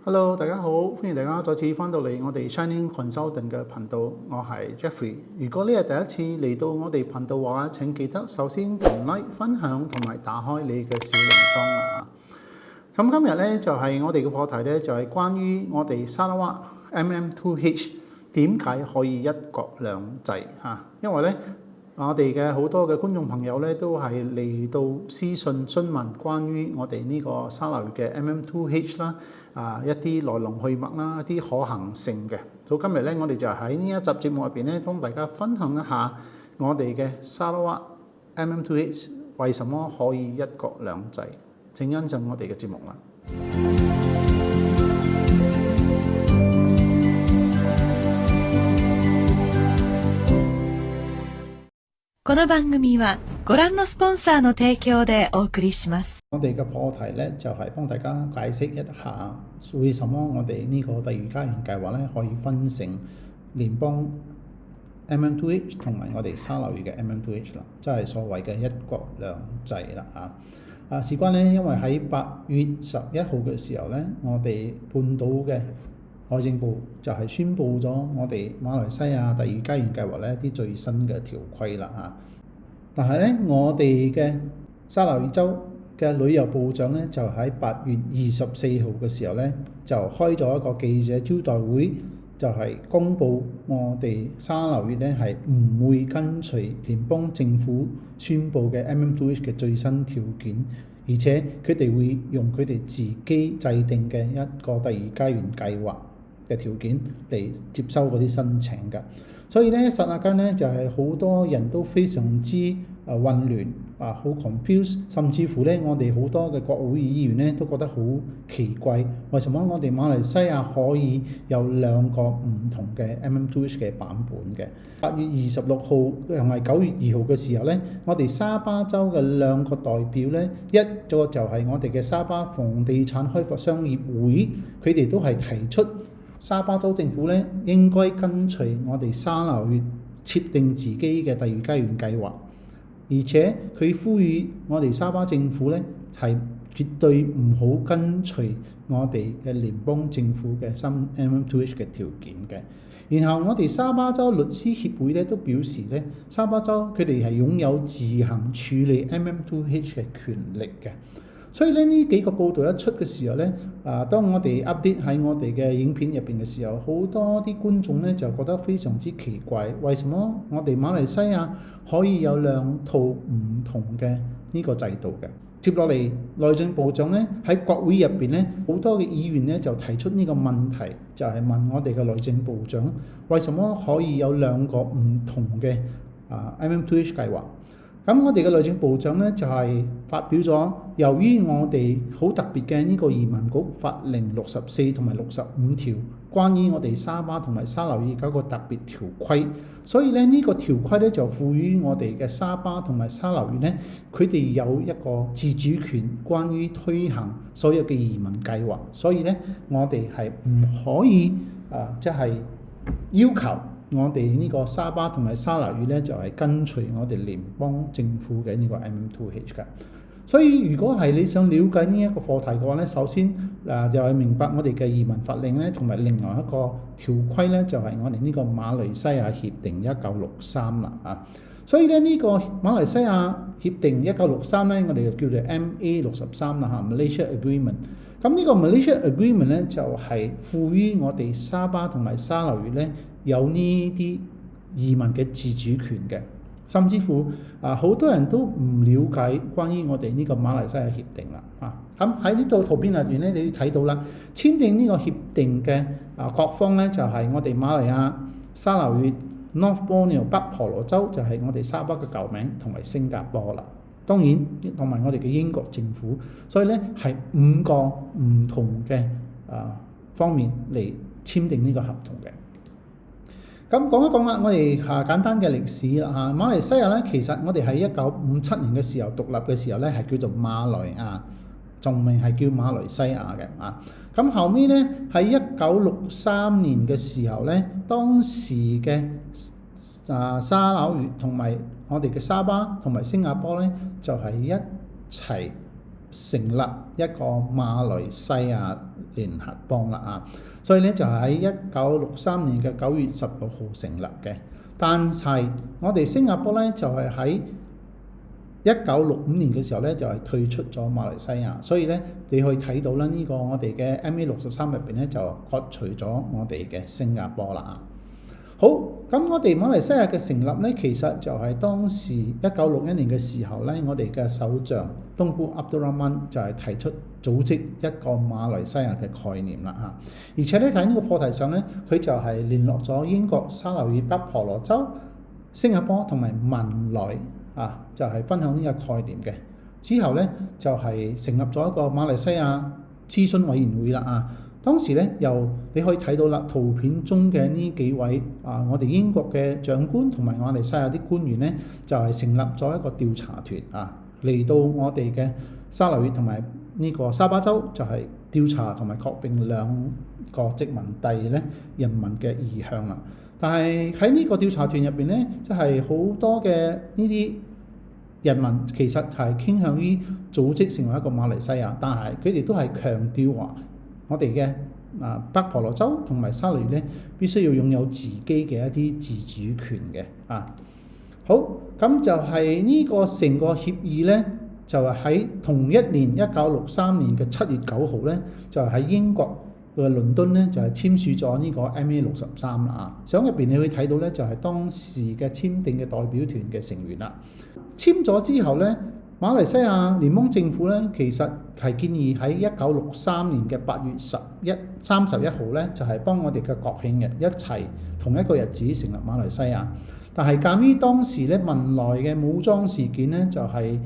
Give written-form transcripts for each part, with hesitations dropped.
Hello，大家好，歡迎大家再次翻到嚟我哋 Shining Consultant 嘅頻道，我係 Jeffrey。如果呢係第一次嚟到我哋頻道嘅話，請記得首先撳 like、分享同埋打開你嘅小鈴鐺啊！咁今日咧就係我哋嘅課題咧，就係關於我哋沙拉哇 MM2H 點解可以一國兩制嚇？因為咧我哋嘅好多嘅觀眾朋友咧都係嚟到私信詢問關於我哋呢個沙撈越嘅 MM2H 啦，一啲來龍去脈啦，一啲可行性嘅。到今日咧，我哋就喺呢一集節目入邊咧，同大家分享一下我哋嘅沙撈哇 MM2H 為什麼可以一國兩制。請欣賞我哋嘅節目啦。この番組はご覧のスポンサーの提供でお送りします。我哋嘅課題咧就係幫大家解釋一下，為什麼我哋呢個第二家園計劃咧可以分成聯邦 MM2H 同埋我哋沙撈越嘅 MM2H 啦，即係所謂嘅一國兩制啦事關咧，因為喺8月11號嘅時候咧，我哋半島嘅內政部就係宣布咗我哋馬來西亞第二家園計劃咧啲最新嘅條規啦但係咧，我哋嘅沙撈越州嘅旅遊部長咧就喺8月24號嘅時候咧就開咗一個記者招待會，就係公布我哋沙撈越咧係唔會跟隨聯邦政府宣布嘅 MM2H 嘅最新條件，而且佢哋會用佢哋自己制定嘅一個第二家園計劃嘅條件嚟接收嗰啲申請㗎。所以咧，剎那間咧就係好多人都非常之混亂好 confused， 甚至乎咧我哋好多嘅國會議員咧都覺得好奇怪，為什麼我哋馬來西亞可以有兩個唔同嘅 MM2H 嘅版本嘅？8月26號同埋9月2號嘅時候咧，我哋沙巴州嘅兩個代表咧，一個就係我哋嘅沙巴房地產開發商業會，佢哋都係提出沙巴州政府咧應該跟隨我哋沙撈越設定自己嘅第二家園計劃，而且佢呼籲我哋沙巴政府咧係絕對唔好跟隨我哋嘅聯邦政府嘅新 MM2H 嘅條件嘅。然後我哋沙巴州律師協會咧都表示咧，沙巴州佢哋係擁有自行處理 MM2H 嘅權力嘅。所以咧呢幾個報道一出嘅時候咧，當我哋 update 喺我哋嘅影片入邊嘅時候，好多啲觀眾咧就覺得非常之奇怪，為什麼我哋馬來西亞可以有兩套唔同嘅呢個制度嘅？接落嚟內政部長咧喺國會入邊咧，好多嘅議員咧就提出呢個問題，就係問我哋嘅內政部長，為什麼可以有兩個唔同嘅MM2H 計劃？咁我哋嘅內政部長咧就係發表咗，由於我哋好特別嘅呢個移民局法令64同埋65條，關於我哋沙巴同埋沙撈越嗰個特別條規，所以咧呢個條規咧就賦予我哋嘅沙巴同埋沙撈越咧，佢哋有一個自主權，關於推行所有嘅移民計劃，所以咧我哋係唔可以即係要求我哋呢個沙巴同埋沙撈越咧就係跟隨我哋聯邦政府嘅呢個 MM2H 㗎。所以如果係你想了解呢一個課題嘅話咧，首先就係明白我哋嘅移民法令咧，同埋另外一個條規咧就係我哋呢個馬來西亞協定1963啦所以咧呢個馬來西亞協定1963咧，我哋就叫做 MA63啦Malaysia Agreement。咁呢個 Malaysia Agreement 咧就係賦予我哋沙巴同埋沙撈越咧有呢啲移民嘅自主權嘅，甚至乎好多人都唔了解關於我哋呢個馬來西亞協定啦咁喺呢度圖片入邊咧，你要睇到啦，簽訂呢個協定嘅各方咧就係我哋馬來亞、沙撈越、North Borneo 北婆羅洲就係我哋沙巴嘅舊名，同埋新加坡啦。當然同埋我哋嘅英國政府，所以咧係5個唔同嘅方面嚟簽訂呢個合同嘅。咁講一講啦，我哋簡單嘅歷史啦馬來西亞咧，其實我哋喺1957年嘅時候獨立嘅時候咧，係叫做馬來亞，仲未係叫馬來西亞嘅咁後尾咧喺1963年嘅時候咧，當時嘅沙撈越同埋我哋嘅沙巴同埋新加坡咧，就係一齊成立一個馬來西亞聯合邦啦所以咧就喺1963年嘅9月16號成立嘅。但係我哋新加坡咧就係喺1965年嘅時候咧就係退出咗馬來西亞，所以咧你可以睇到啦，呢個我哋嘅 MA63入邊咧就割除咗我哋嘅新加坡啦好，咁我哋馬來西亞嘅成立咧，其實就係當時1961年嘅時候咧，我哋嘅首相東姑 Abdul Rahman 就係提出組織一個馬來西亞嘅概念啦而且咧喺呢個課題上咧，佢就係聯絡咗英國沙撈越北婆羅洲、新加坡同埋文萊就係分享呢個概念嘅。之後咧就係成立咗一個馬來西亞諮詢委員會啦當時咧你可以睇到啦，圖片中嘅呢幾位我哋英國嘅長官同埋馬來西亞啲官員咧，就係成立咗一個調查團嚟到我哋嘅沙撈越同埋呢個沙巴州，就係調查同埋確定兩個殖民地咧人民嘅意向啦。但係喺呢個調查團入邊咧，即係好多嘅呢啲人民其實係傾向於組織成為一個馬來西亞，但係佢哋都係強調話我哋嘅北婆羅洲同埋沙撈越咧，必須要擁有自己嘅一啲自主權嘅好，咁就係呢個成個協議咧，就係喺同一年1963年嘅7月9號咧，就喺英國嘅倫敦咧就係簽署咗呢個 MA63啦相入邊你會睇到咧，就係當時嘅簽訂嘅代表團嘅成員啦。簽咗之後咧，馬來西亞聯邦政府咧，其實係建議喺1963年嘅8月31號咧，就係幫我哋嘅國慶日一齊同一個日子成立馬來西亞。但係鑑於當時咧文萊嘅武裝事件咧，就係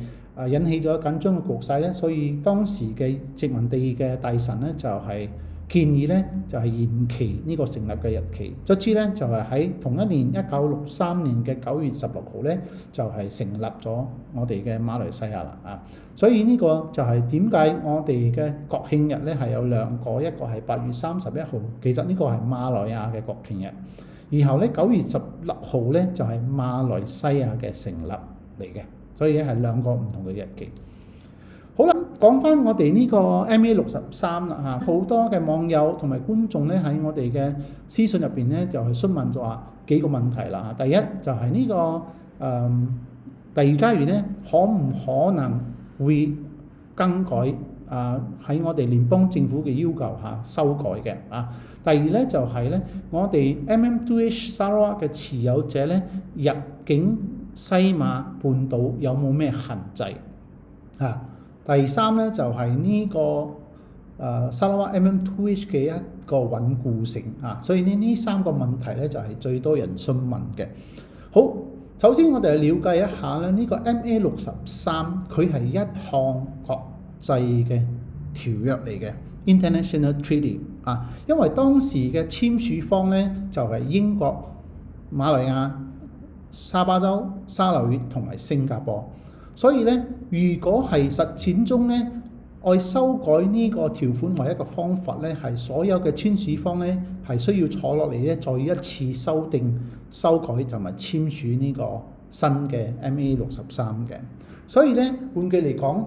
引起咗緊張嘅局勢咧，所以當時嘅殖民地嘅大臣咧就係建議咧就係延期呢個成立嘅日期。卒之咧就係喺同一年1963年嘅9月16號咧，就係成立咗我哋嘅馬來西亞啦所以呢個就係點解我哋嘅國慶日咧係有兩個，一個係8月31號，其實呢個係馬來亞嘅國慶日。然後咧9月16號咧就係馬來西亞嘅成立嚟嘅，所以咧係兩個唔同嘅日期。好啦，講翻我哋呢個 MA63啦好多嘅網友同埋觀眾咧喺我哋嘅私信入邊咧就係詢問咗話幾個問題啦第一就係呢個第二家園咧可唔可能會更改喺我哋聯邦政府嘅要求下修改嘅第二咧就係咧我哋 MM2H Sarawak 嘅持有者咧入境西馬半島有冇咩限制第三咧就係呢個Sarawak MM2H 嘅一個穩固性所以呢三個問題咧就係最多人詢問嘅。好，首先我哋了解一下咧呢個 MA63佢係一項國際嘅條約嚟嘅 International Treaty 因為當時嘅簽署方咧就係英國、馬來亞、沙巴州、沙撈越同埋新加坡。所以咧，如果係實踐中咧，愛修改呢個條款為一個方法咧，係所有嘅簽署方咧係需要坐落嚟咧，再一次修訂、修改同埋簽署呢個新嘅 MA63嘅。所以咧，換句嚟講，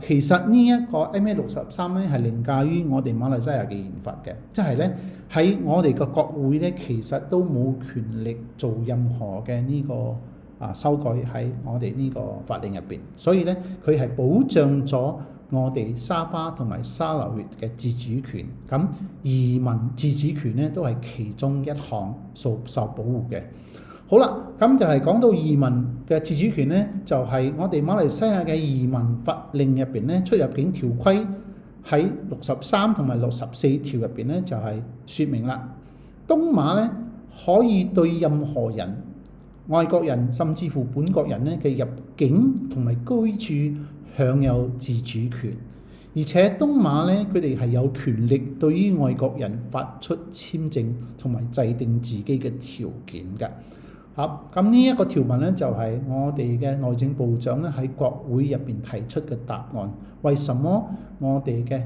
其實呢一個 MA63咧係凌駕於我哋馬來西亞嘅憲法嘅，即係咧喺我哋嘅國會咧，其實都冇權力做任何嘅呢個修改喺我哋呢個法令入邊，所以咧佢係保障咗我哋沙巴同埋沙撈越嘅自主權。咁移民自主權咧都係其中一項受保護嘅。好啦，咁就係講到移民嘅自主權咧，就係我哋馬來西亞嘅移民法令入邊咧，出入境條規喺63同埋64條入邊咧，就係説明啦，東馬咧可以對任何人、外國人甚至乎本國人咧嘅入境同埋居住享有自主權，而且東馬咧佢哋係有權力對於外國人發出簽證同埋制定自己嘅條件嘅。咁呢一個條文咧就係我哋嘅內政部長咧喺國會入邊提出嘅答案。為什麼我哋嘅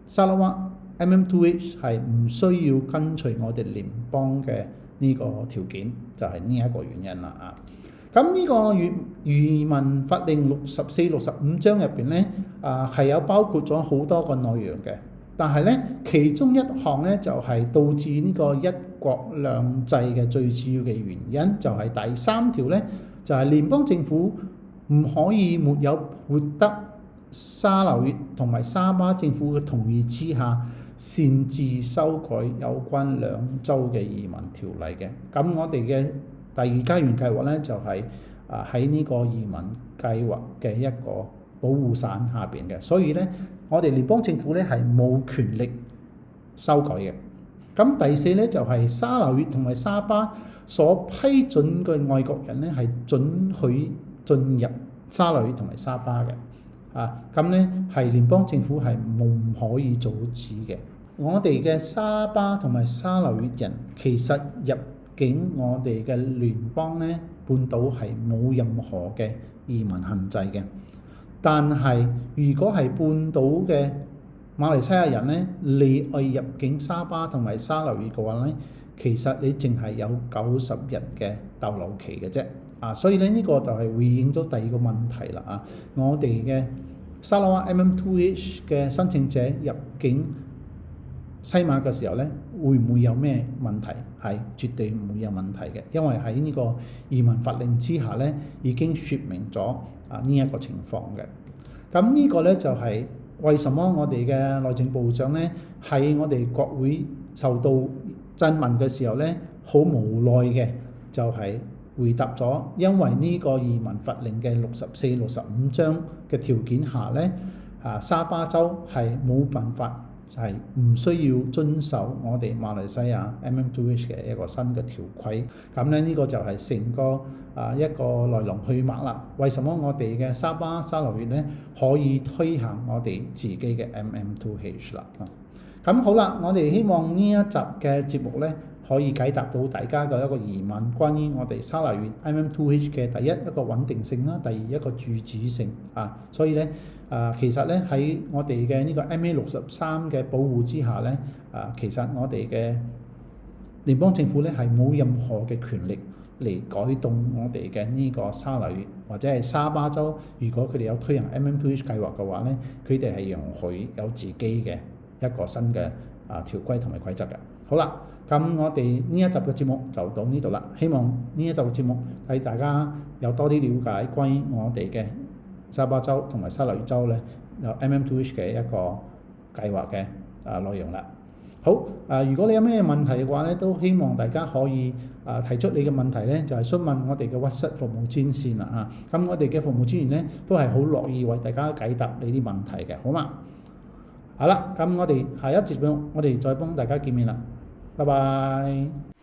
沙拉哇 MM2H 係唔需要跟隨我哋聯邦嘅呢個條件，就係呢一個原因啦咁呢個移民法令64、65章入邊呢，係有包括咗好多個內容嘅。但係呢，其中一項呢，就係導致呢個一國兩制嘅最主要嘅原因，就係第3條呢，就係聯邦政府唔可以沒有獲得沙撈越同埋沙巴政府嘅同意之下，擅自修改有關兩州嘅移民條例嘅。咁我哋嘅第2家園計劃呢，就係喺呢個移民計劃嘅一個保護傘下邊嘅，所以呢，我哋聯邦政府呢係冇權力修改嘅。咁第4呢，就係沙撈越同埋沙巴所批准嘅外國人呢，係准許進入沙撈越同埋沙巴嘅。咁呢係聯邦政府係唔可以阻止嘅。我哋嘅沙巴同埋沙撈越人其實入境我哋嘅聯邦呢，半島係冇任何嘅移民限制嘅。但係如果係半島嘅馬來西亞人呢，你愛入境沙巴同埋沙撈越嘅話呢，其實你淨係有90日嘅逗留期嘅啫。所以呢個就係回應咗第2個問題啦。我哋嘅沙拉哇 MM2H 嘅申請者入境西馬嘅時候呢，會唔會有咩問題？係絕對唔會有問題嘅，因為喺呢個移民法令之下呢，已經説明咗呢一個情況嘅。咁呢個呢，就係為什麼我哋嘅內政部長呢，喺我哋國會受到質問嘅時候呢，好無奈嘅就係回答咗，因為呢個移民法令嘅64、65章嘅條件下呢，沙巴州係冇辦法，係唔需要遵守我哋馬來西亞 MM2H 嘅一個新嘅條規。咁呢個就係成個一個來龍去脈啦。為什麼我哋嘅沙巴、沙撈越呢可以推行我哋自己嘅 MM2H 啦？咁好啦，我哋希望呢一集嘅節目呢，可以解答到大家嘅一個疑問，關於我哋沙撈越 MM2H 嘅第一個穩定性啦，第二一個住址性所以呢，其實呢，喺我哋嘅呢個 MA63嘅保護之下呢，其實我哋嘅聯邦政府呢係冇任何嘅權力嚟改動我哋嘅呢個沙撈越或者係沙巴州。如果佢哋有推行 MM2H 計劃嘅話呢，佢哋係容許有自己嘅一個新嘅條規同埋規則嘅。好啦，咁我哋呢一集嘅節目就到呢度啦。希望呢一集嘅節目係大家有多啲了解關於我哋嘅沙巴州同埋沙撈越州呢有 MM2H 嘅一個計劃嘅內容啦。好，如果你有咩問題嘅話呢，都希望大家可以提出你嘅問題呢，就係詢問我哋嘅WhatsApp服務專線啦咁我哋嘅服務專員呢，都係好樂意為大家解答你啲問題嘅，好嘛？好啦，咁我哋下一節目我哋再幫大家見面啦。拜拜。